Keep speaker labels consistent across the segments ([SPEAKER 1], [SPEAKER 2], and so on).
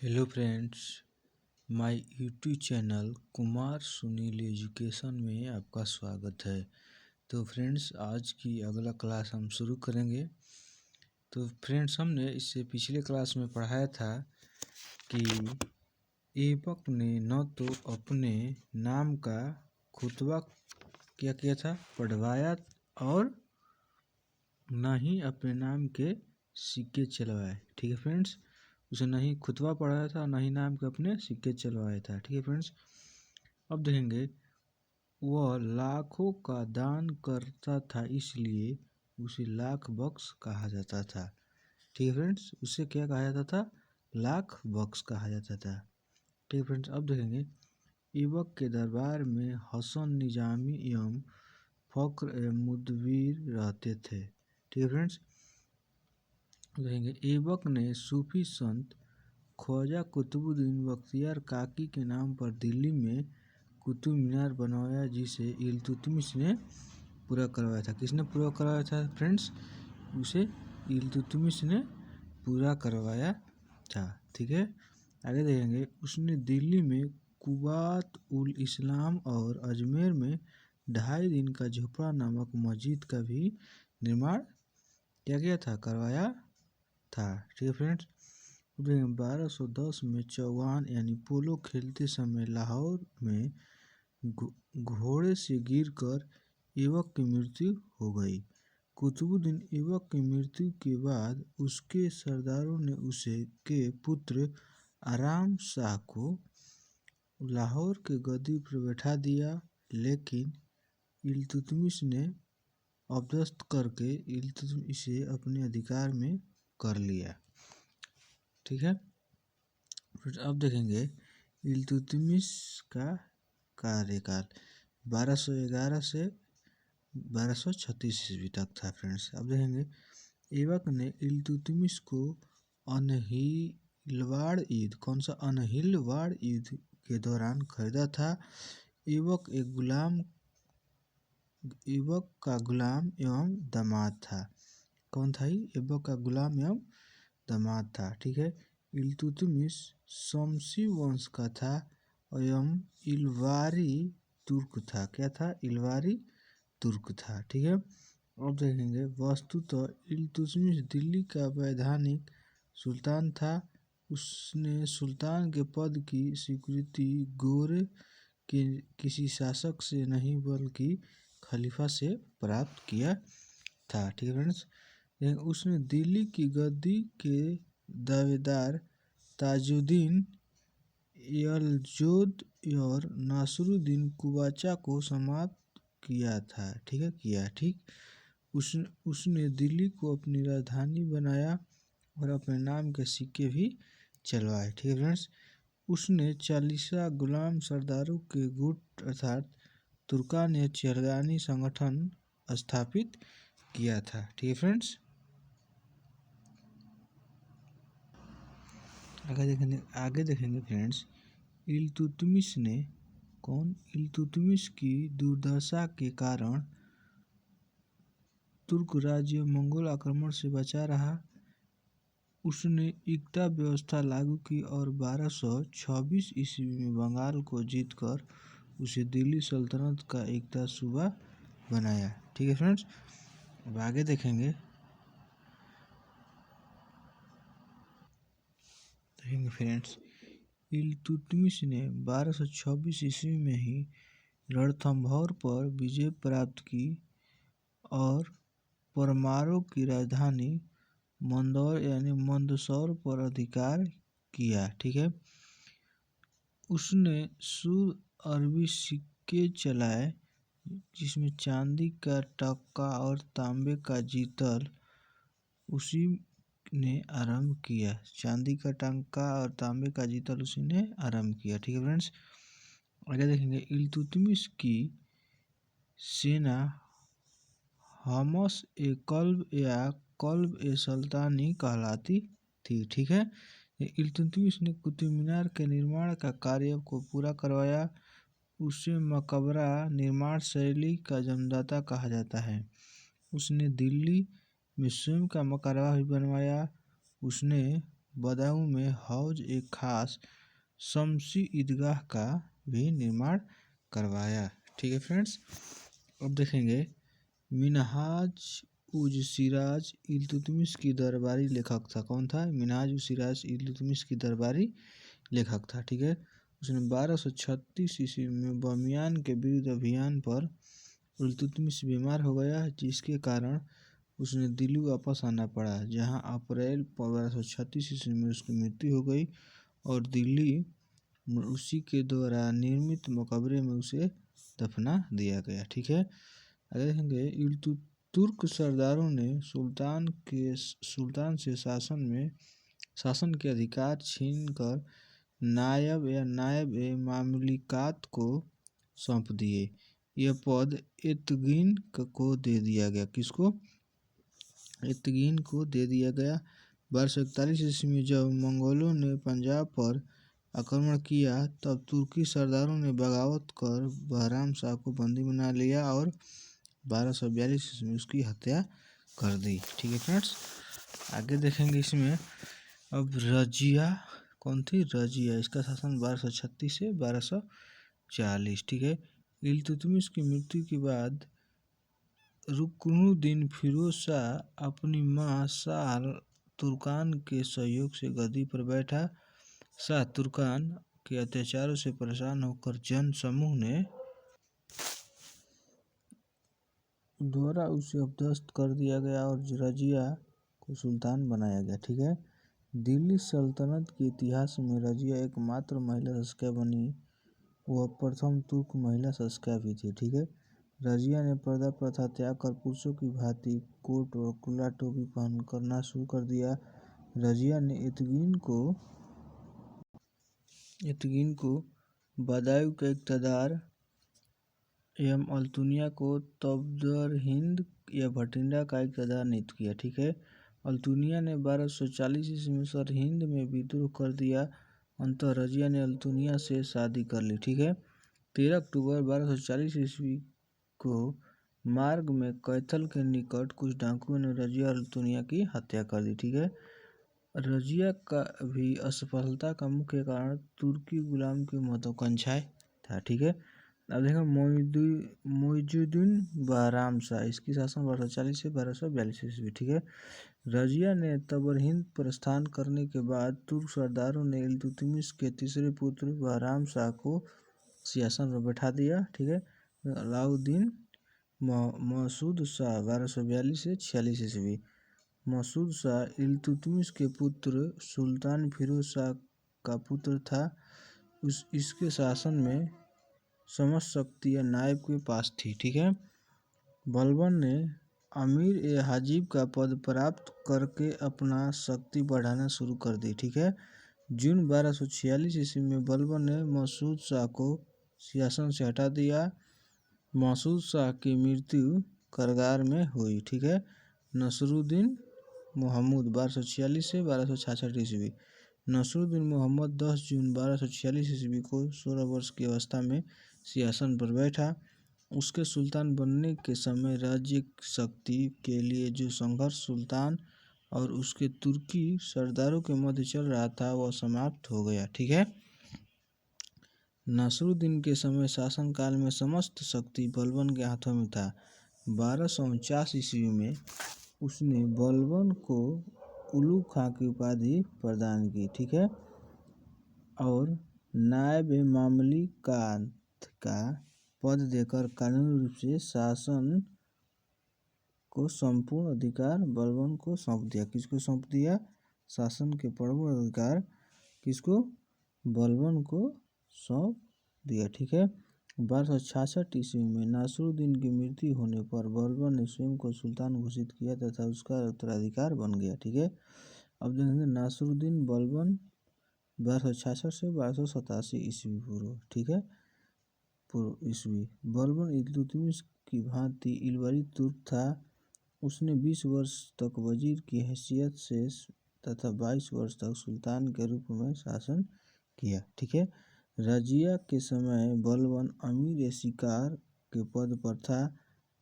[SPEAKER 1] Hello friends, my YouTube channel Kumar Sunil education में आपका स्वागत है। तो फ्रेंड्स, आज की अगला क्लास हम शुरू करेंगे। तो फ्रेंड्स, हमने इससे पिछले क्लास में पढ़ाया था कि ऐबक ने न तो अपने नाम का खुतबा क्या किया था, पढ़वाया, और न ही अपने नाम के सिक्के चलवाए। ठीक है फ्रेंड्स, उसे नहीं खुतबा पढ़ाया था, न ही नाम के अपने सिक्के चलवाया था। ठीक है फ्रेंड्स, अब देखेंगे वह लाखों का दान करता था, इसलिए उसे लाख बख्श कहा जाता था। ठीक है फ्रेंड्स, उसे क्या कहा जाता था? लाख बख्श कहा जाता था। ठीक है फ्रेंड्स, अब देखेंगे ऐबक के दरबार में हसन निजामी एवं फक्र एवं मुदबिर रहते थे। ठीक है फ्रेंड्स, देखेंगे ऐबक ने सूफी संत ख्वाजा कुतुबुद्दीन बख्तियार काकी के नाम पर दिल्ली में कुतुब मीनार बनवाया, जिसे इल्तुतमिश ने पूरा करवाया था। किसने पूरा करवाया था फ्रेंड्स? उसे इल्तुतमिश ने पूरा करवाया था। ठीक है, आगे देखेंगे उसने दिल्ली में कुबात उल इस्लाम और अजमेर में 2.5 दिन का झोपड़ा नामक मस्जिद का भी निर्माण क्या किया था? करवाया था। ठीक है फ्रेंड्स, 1210 में चौहान यानी पोलो खेलते समय लाहौर में घोड़े से गिरकर ऐबक की मृत्यु हो गई। कुतुबुद्दीन ऐबक की मृत्यु के बाद उसके सरदारों ने उसे के पुत्र आराम शाह को लाहौर के गद्दी पर बैठा दिया, लेकिन इल्तुतमिश ने अपदस्थ करके इल्तुतमिश इसे अपने अधिकार में कर लिया। ठीक है, फिर अब देखेंगे इल्तुतमिश का कार्यकाल 1211 से 1236 ईस्वी तक था। फ्रेंड्स, अब देखेंगे ऐबक ने इल्तुतमिश को अनहिलवाड़ युद्ध, कौन सा अनहिलवाड़ युद्ध के दौरान खरीदा था। ऐबक का गुलाम एवं दामाद था। कौन था? ऐबक का गुलाम एवं दामाद था। ठीक है, इल्तुतमिश शमसी वंश का था एवं इलवारी तुर्क था। क्या था? इलवारी तुर्क था। ठीक है, अब देखेंगे वस्तुतः इल्तुतमिश दिल्ली का वैधानिक सुल्तान था। उसने सुल्तान के पद की स्वीकृति गोरे के किसी शासक से नहीं बल्कि खलीफा से प्राप्त किया था। ठीक है फ्रेंड्स, उसने दिल्ली की गद्दी के दावेदार ताजुद्दीन यलजोद और नासरुद्दीन कुबाचा को समाप्त किया था। ठीक है, उसने दिल्ली को अपनी राजधानी बनाया और अपने नाम के सिक्के भी चलवाए। ठीक है फ्रेंड्स, उसने 40 गुलाम सरदारों के गुट अर्थात तुर्कान या चरगानी संगठन स्थापित किया था। ठीक है फ्रेंड्स, आगे देखेंगे फ्रेंड्स इल्तुतमिश की दुर्दशा के कारण तुर्क राज्य मंगोल आक्रमण से बचा रहा। उसने एकता व्यवस्था लागू की और 1226 ईस्वी में बंगाल को जीतकर उसे दिल्ली सल्तनत का एकता सूबा बनाया। ठीक है फ्रेंड्स, अब आगे देखेंगे फ्रेंड्स इल्तुतमिश ने 1226 ईस्वी में ही रणथंभौर पर विजय प्राप्त की और परमारों की राजधानी मंदौर यानी मंदसौर पर अधिकार किया। ठीक है, उसने शुद्ध अरबी सिक्के चलाए, जिसमें चांदी का टक्का और तांबे का जीतल उसी ने आरंभ किया। चांदी का टंका और तांबे का जीतल उसी ने आरंभ किया। ठीक है फ्रेंड्स, आगे देखेंगे इल्तुतमिश की सेना हमस ए कल्ब या कल्ब ए सुल्तानी कहलाती थी। ठीक है, इल्तुतमिश ने कुतुब मीनार के निर्माण का कार्य को पूरा करवाया। उसे मकबरा निर्माण शैली का जन्मदाता कहा जाता है। उसने दिल्ली में स्वयं का मकबरा भी बनवाया। उसने बदायूं में हौज एक खास शमसी ईदगाह का भी निर्माण करवाया। ठीक है फ्रेंड्स, अब देखेंगे मिनहाज उज सिराज इल्तुतमिश की दरबारी लेखक था। कौन था? मिनहाज उज सिराज इल्तुतमिश की दरबारी लेखक था। ठीक है, उसने 1236 ईस्वी में बमियान के विरुद्ध अभियान पर इल्तुतमिश बीमार हो गया, जिसके कारण उसने दिल्ली वापस आना पड़ा, जहां अप्रैल 1236 ईस्वी में उसकी मृत्यु हो गई और दिल्ली उसी के द्वारा निर्मित मकबरे में उसे दफना दिया गया। ठीक है, आगे देखेंगे तुर्क सरदारों ने सुल्तान से शासन के अधिकार छीनकर नायब ए मामलिकात को सौंप दिए। यह पद एतगिन को दे दिया गया। किसको? एतगिन को दे दिया गया। 1241 ईस्वी में जब मंगोलों ने पंजाब पर आक्रमण किया, तब तुर्की सरदारों ने बगावत कर बहराम शाह को बंदी बना लिया और 1242 ईस्वी में उसकी हत्या कर दी। ठीक है फ्रेंड्स, आगे देखेंगे इसमें अब रजिया कौन थी? रजिया, इसका शासन 1236 से 1240। ठीक है, इल्तुतमिश की मृत्यु के बाद रुकनुद्दीन फिरोज शाह अपनी मां शाह तुर्कान के सहयोग से गद्दी पर बैठा। शाह तुर्कान के अत्याचारों से परेशान होकर जन समूह ने द्वारा उसे अपदस्थ कर दिया गया और रजिया को सुल्तान बनाया गया। ठीक है, दिल्ली सल्तनत के इतिहास में रजिया एकमात्र महिला शासक बनी। वह प्रथम तुर्क महिला शासक भी थी। ठीक है, रजिया ने पर्दा प्रथा त्याग कर पुरुषों की भांति कोट और खुला टोपी पहन करना शुरू कर दिया। रजिया ने एतगिन को बदायूं का इक़्तिदार एवं अल्तुनिया को तबदर हिंद या भटिंडा का इक़्तिदार नियुक्त किया। ठीक है, अल्तुनिया ने 1240 ईस्वी में सरहिंद में विद्रोह कर दिया। अंततः रजिया ने अल्तुनिया से शादी कर ली। ठीक है, 13 अक्टूबर 1240 ईस्वी को मार्ग में कैथल के निकट कुछ डाकुओं ने रजिया और अल्तुनिया की हत्या कर दी। ठीक है, रजिया का भी असफलता का मुख्य कारण तुर्की गुलाम की महत्वाकांक्षाएं था। ठीक है, अब देखो मोइजुद्दीन बहराम शाह, इसकी शासन 1240 से 1242 ईस्वी। ठीक है, रजिया ने तबरहिंद प्रस्थान करने के बाद तुर्क सरदारों ने इल्तुतमिश के तीसरे पुत्र बहराम शाह को सिंहासन पर बैठा दिया। ठीक है, अलाउद्दीन मसूद शाह 1242 से 46 ईस्वी। मसूद शाह इल्तुतमिश के पुत्र सुल्तान फिरोज शाह का पुत्र था। इसके शासन में समस्त शक्तियाँ नायब के पास थी। ठीक है, बलबन ने अमीर ए हाजिब का पद प्राप्त करके अपना शक्ति बढ़ाना शुरू कर दी। ठीक है, जून 1246 ईस्वी में बलबन ने मसूद शाह को सिंहासन से हटा दिया। मसूद शाह की मृत्यु कारागार में हुई। ठीक है, नसरुद्दीन मोहम्मद 1246 से 1266 ईस्वी। नसरुद्दीन मोहम्मद 10 जून 1246 ईस्वी को 16 वर्ष की अवस्था में सिंहासन पर बैठा। उसके सुल्तान बनने के समय राज्य शक्ति के लिए जो संघर्ष सुल्तान और उसके तुर्की सरदारों के मध्य चल रहा था, वह समाप्त हो गया। ठीक है, नसरुद्दीन के समय शासनकाल में समस्त शक्ति बलबन के हाथों में था। 1249 ईस्वी में उसने बलबन को उलू खां की उपाधि प्रदान की। ठीक है, और नायब मामलिकात का पद देकर कानूनी रूप से शासन को संपूर्ण अधिकार बलबन को सौंप दिया। किसको सौंप दिया? शासन के पूर्ण अधिकार किसको? बलबन को सौंप दिया। ठीक है, 1266 ईस्वी में नासरुद्दीन की मृत्यु होने पर बलबन ने स्वयं को सुल्तान घोषित किया तथा उसका उत्तराधिकार बन गया। ठीक है, अब देखेंगे नासरुद्दीन बलबन 1266 से 1287 ईस्वी पूर्व। ठीक है, पूर्व ईस्वी। बलबन इल्तुतमिश की भांति इलवरी तुर्क था। उसने 20 वर्ष तक वजीर की हैसियत से तथा 22 वर्ष तक सुल्तान के रूप में शासन किया। ठीक है, रजिया के समय बलबन अमीर शिकार के पद पर था।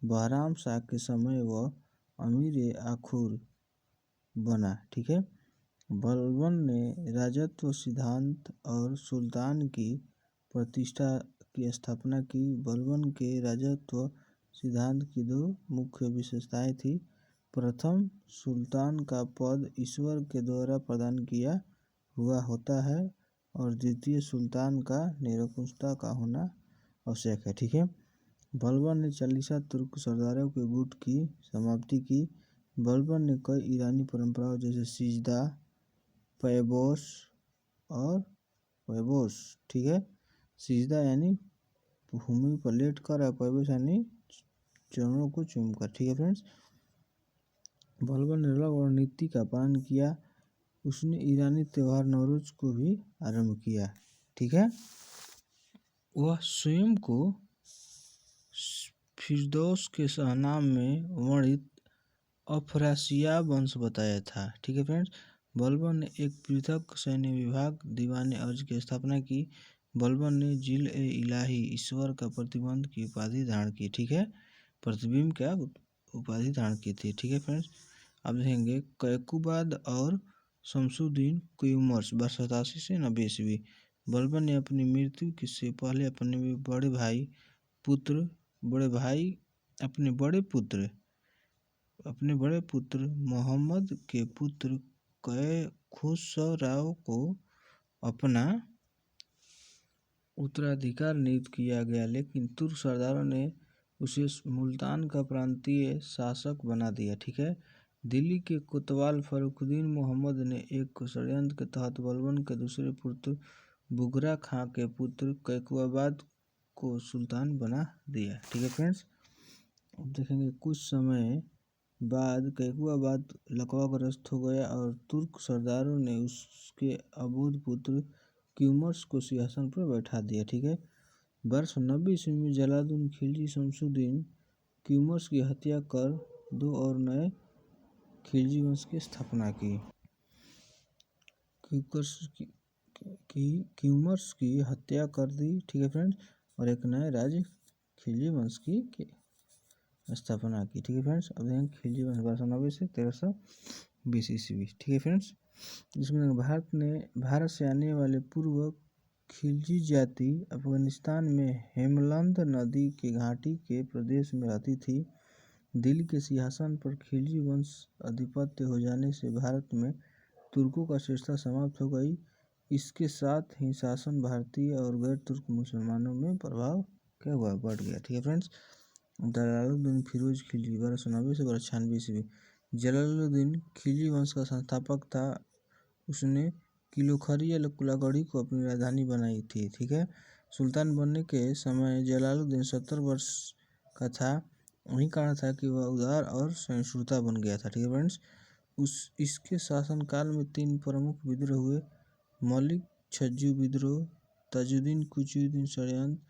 [SPEAKER 1] बहराम शाह के समय वह अमीर आखुर बना। ठीक है, बलबन ने राजत्व सिद्धांत और सुल्तान की प्रतिष्ठा की स्थापना की। बलबन के राजत्व सिद्धांत की दो मुख्य विशेषताएं थी। प्रथम, सुल्तान का पद ईश्वर के द्वारा प्रदान किया हुआ होता है, और द्वितीय, सुल्तान का निरंकुशता का होना आवश्यक है। ठीक है। बलबन ने चालीसा तुर्क सरदारों के गुट की समाप्ति की। बलबन ने कई ईरानी परंपराओं जैसे सिजदा, पैबोस और पैबोस, ठीक है, सिजदा यानी भूमि पर लेट कर, और पैबोस यानी चरणों को चूमकर। ठीक है फ्रेंड्स। बलबन ने रंग और नीति का पालन किया। उसने ईरानी त्योहार नवरोज को भी आरंभ किया। ठीक है। वह स्वयं को फिरदौस के सहनाम में वर्णित अफरासिया वंश बताया था। ठीक है फ्रेंड्स। बलबन ने एक पृथक सैन्य विभाग दीवान अर्ज की स्थापना की। बलबन ने जिल ए इलाही, ईश्वर का प्रतिबंध की उपाधि धारण की। ठीक है। प्रतिबिंब क्या उपाधि धारण की थी। ठीक है फ्रेंड्स। अब देखेंगे कैकुबाद और शमसुद्दीन क्यूमर्स 1287 से 90 ईस्वी। बलबन ने अपनी मृत्यु से पहले अपने बड़े पुत्र मोहम्मद के पुत्र खुसराव को अपना उत्तराधिकार नियुक्त किया गया, लेकिन तुर्क सरदारों ने उसे मुल्तान का प्रांतीय शासक बना दिया। ठीक है। दिल्ली के कोतवाल फर्रुखुद्दीन मोहम्मद ने एक षड्यंत्र के तहत बलबन के दूसरे पुत्र बुगरा खां के पुत्र कैकुबाद को सुल्तान बना दिया। ठीक है फ्रेंड्स। अब देखेंगे कुछ समय बाद कैकुबाद लकवाग्रस्त हो गया और तुर्क सरदारों ने उसके अबोध पुत्र क्यूमर्स को सिंहासन पर बैठा दिया। ठीक है। 1290 ईस्वी में जलालुद्दीन खिलजी शमसुद्दीन क्यूमर्स की हत्या कर दो और नए खिलजी वंश की स्थापना की। क्यूमर्स की हत्या कर दी। ठीक है फ्रेंड्स। और एक नए राज्य खिलजी वंश की स्थापना की। ठीक है फ्रेंड्स। अब देखेंगे खिलजी वंश 1290 से 1320 ईस्वी। ठीक है फ्रेंड्स। जिसमें भारत से आने वाले पूर्व खिलजी जाति अफगानिस्तान में हेमलंद नदी के घाटी के प्रदेश में रहती थी। दिल्ली के सिंहासन पर खिलजी वंश अधिपत्य हो जाने से भारत में तुर्कों का श्रेष्ठता समाप्त हो गई। इसके साथ ही शासन भारतीय और गैर तुर्क मुसलमानों में प्रभाव क्या हुआ, बढ़ गया। ठीक है फ्रेंड्स। जलालुद्दीन फिरोज खिलजी 1290 से 1296 ईस्वी। जलालुद्दीन खिलजी वंश का संस्थापक था। उसने किलोखरी या कुलागढ़ी को अपनी राजधानी बनाई थी। ठीक है। सुल्तान बनने के समय जलालुद्दीन 70 वर्ष का था। वही कारण था कि वह उदार और सहिष्णुता बन गया था। ठीक है फ्रेंड्स। इसके शासनकाल में 3 प्रमुख विद्रोह हुए: मलिक छज्जू विद्रोह, ताजुद्दीन कुचुद्दीन षड्यंत्र,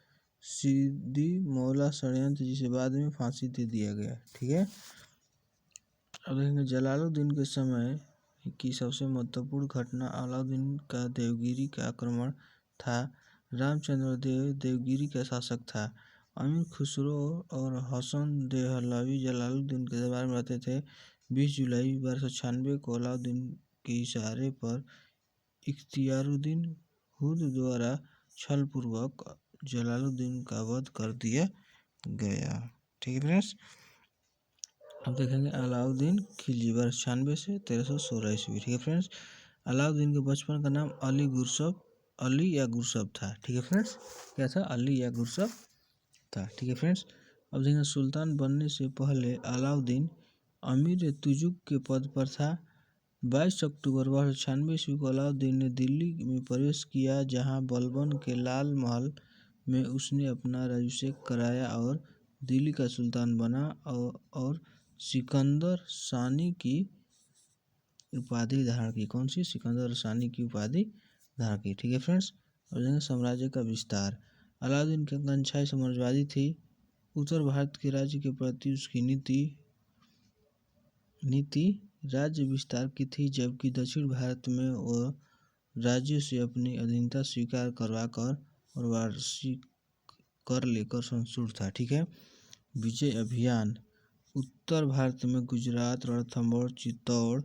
[SPEAKER 1] सिद्दी मौला षड्यंत्र, जिसे बाद में फांसी दे दिया गया। ठीक है। अब देखेंगे जलालुद्दीन के समय की सबसे महत्वपूर्ण घटना अलाउद्दीन का देवगिरी का आक्रमण था। रामचंद्र देव देवगिरी का शासक था। अमीर खुसरो और हसन देहलवी जलालुद्दीन के दरबार में रहते थे। 20 जुलाई 1296 को अलाउद्दीन के इशारे पर इख्तियारुद्दीन हुद द्वारा छलपूर्वक जलालुद्दीन का वध कर दिया गया। ठीक है फ्रेंड्स। अब देखेंगे अलाउद्दीन खिलजी 1296 से 1316 ईस्वी। ठीक है फ्रेंड्स। अलाउद्दीन के बचपन का नाम अली या गुरसब था। ठीक है फ्रेंड्स। क्या था? अली या गुरसब था। ठीक है फ्रेंड्स। अब देखेंगे सुल्तान बनने से पहले अलाउद्दीन अमीर तुजुक के पद पर था। 22 अक्टूबर 1296 ईस्वी को अलाउद्दीन ने दिल्ली में प्रवेश किया, जहां बलबन के लाल महल में उसने अपना राज्याभिषेक कराया और दिल्ली का सुल्तान बना और सिकंदर सानी की उपाधि धारण की। कौन सी? सिकंदर सानी की उपाधि धारण की। ठीक है फ्रेंड्स। और साम्राज्य का विस्तार। अलाउद्दीन की आकांक्षाएं साम्राज्यवादी थी। उत्तर भारत के राज्य के प्रति उसकी नीति राज्य विस्तार की थी, जबकि दक्षिण भारत में वह राज्यों से अपनी अधीनता स्वीकार करवाकर और वार्षिक कर लेकर संतुष्ट था। ठीक है। विजय अभियान। उत्तर भारत में गुजरात, रणथंभौर, चित्तौड़,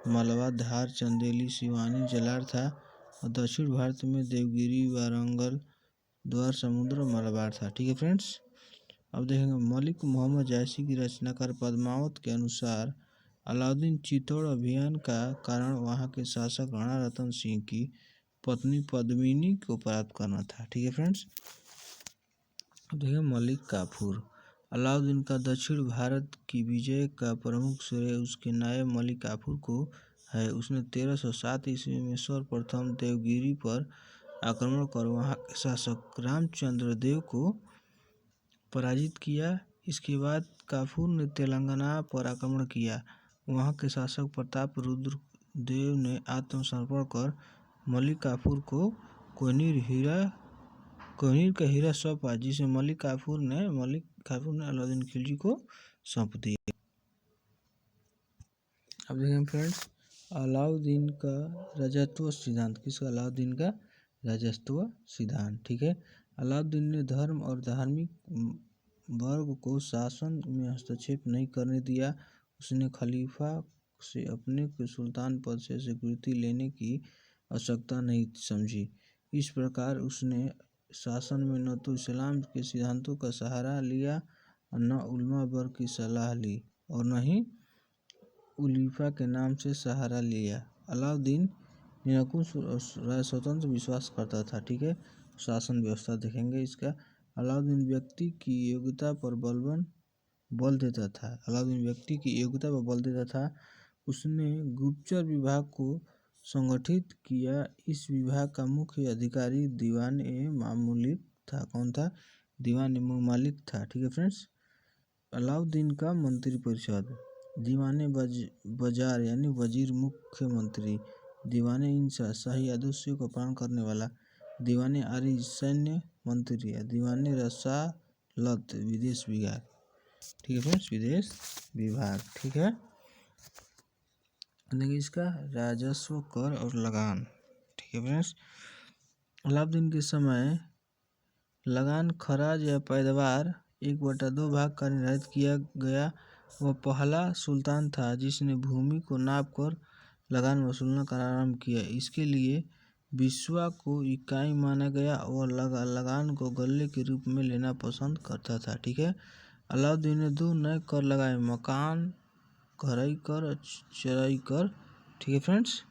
[SPEAKER 1] मालवा, धार, चंदेली, सिवानी, जलार था और दक्षिण भारत में देवगिरी, वारंगल, द्वार समुद्र, मलबार था। ठीक है फ्रेंड्स। अब देखेंगे मलिक मोहम्मद जायसी की रचनाकार पद्मावत के अनुसार अलाउद्दीन चित्तौड़ अभियान का कारण वहां के शासक राणा रतन सिंह की पत्नी पद्मिनी को प्राप्त करना था। ठीक है फ्रेंड्स। अब देखिए मलिक काफूर, अलाउद्दीन का दक्षिण भारत की विजय का प्रमुख श्रेय उसके नायब मलिक काफूर को है। उसने 1307 ईस्वी में सर्वप्रथम देवगिरी पर आक्रमण कर वहां के शासक रामचंद्र देव को पराजित किया। इसके बाद काफूर ने तेलंगाना पर आक्रमण किया। वहां के शासक प्रताप रुद्र देव ने आत्मसमर्पण कर मलिक काफूर को कोहिनूर का हीरा सौंपा, जिसे मलिक काफूर ने अलाउद्दीन खिलजी को सौंप दिया। अब देखें फ्रेंड्स अलाउद्दीन का राजत्व सिद्धांत। किसका? अलाउद्दीन का राजत्व सिद्धांत। ठीक है। अलाउद्दीन ने धर्म और धार्मिक वर्ग को शासन में हस्तक्षेप नहीं करने दिया। उसने खलीफा से अपने के सुल्तान पद से स्वीकृति लेने की आवश्यकता नहीं समझी। इस प्रकार उसने शासन में न तो इस्लाम के सिद्धांतों का सहारा लिया और न उलमा वर्ग की सलाह ली और न ही उलीफा के नाम से सहारा लिया। अलाउद्दीन निरंकुश स्वतंत्र विश्वास करता था। ठीक है। शासन व्यवस्था देखेंगे इसका। अलाउद्दीन व्यक्ति की योग्यता पर बल देता था। उसने गुप्तचर विभाग को संगठित किया। इस विभाग का मुख्य अधिकारी दीवान ए मामलिक था। कौन था? दीवान ए मामलिक था। ठीक है फ्रेंड्स। अलाउद्दीन का मंत्री परिषद, दीवाने बाजार यानी वजीर मुख्यमंत्री, दीवाने इंशा शाही आदेशों का पालन करने वाला, दीवाने आरी सैन्य मंत्री, दीवाने रसालत विदेश विभाग। ठीक है फ्रेंड्स, विदेश विभाग। ठीक है। देखिए इसका राजस्व, कर और लगान। ठीक है फ्रेंड्स। अलाउद्दीन के समय लगान, खराज या पैदावार 1/2 भाग का निर्धारित किया गया। वह पहला सुल्तान था जिसने भूमि को नाप कर लगान वसूलना का आरंभ किया। इसके लिए बिस्वा को इकाई माना गया और लगान को गल्ले के रूप में लेना पसंद करता था। ठीक है। अलाउद्दीन ने 2 नए कर लगाए, मकान घरई कर, चराई कर। ठीक है फ्रेंड्स।